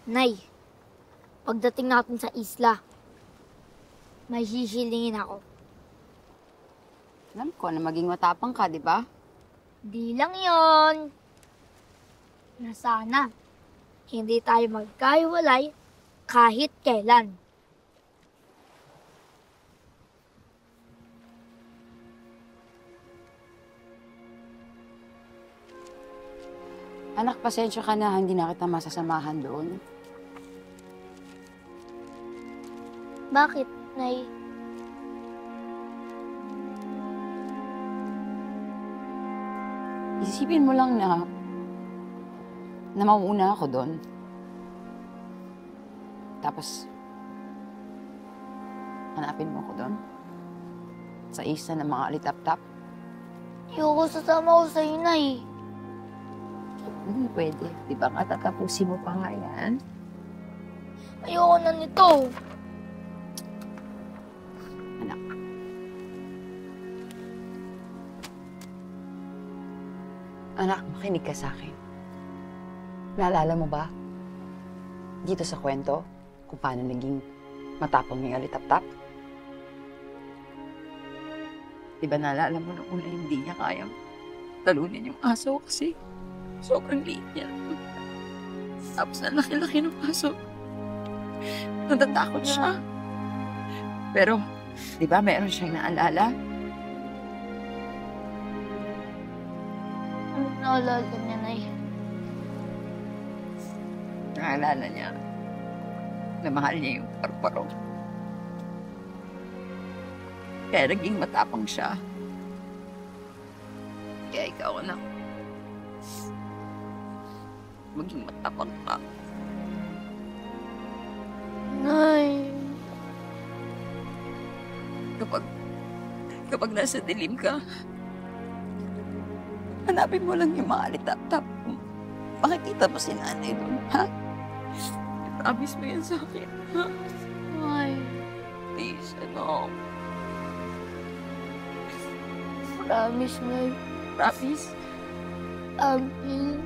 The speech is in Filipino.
Nay, pagdating natin sa isla, may hihilingin ako. Alam ko na maging matapang ka, di ba? Di lang yon. Na sana, hindi tayo magkahiwalay kahit kailan. Anak, pasensya ka na, hindi na kita masasamahan doon. Bakit, Nay? Isipin mo lang na mauuna ako doon. Tapos, hanapin mo ako doon. Sa isa ng mga alitap-tap. Ayoko sasama ko sa'yo, Nay. Hindi pwede. Di ba nga tatapusin mo pa nga yan? Ayoko na nito. Anak. Anak, makinig ka sa akin. Naalala mo ba? Dito sa kwento, kung paano naging matapang yung alitap-tap? Di ba naalala mo nung una hindi niya kayang talunin yung aso kasi sobrang liit niya. Tapos ang laki-laki ng aso. Natatakot siya. Pero, di ba meron siyang naalala? Ano naalala niya, Nay? Naalala niya na mahal niya yung paru-paro. Kaya naging matapang siya. Kaya ikaw, anak, maging matapang ka. Nay. Kapag nasa dilim ka, hanapin mo lang yung mga alitap-tap. Makikita mo si nanay doon, ha? I-promise mo yan sa akin, ha? Nay. Please, ano? Promise, Nay. Promise? Amin.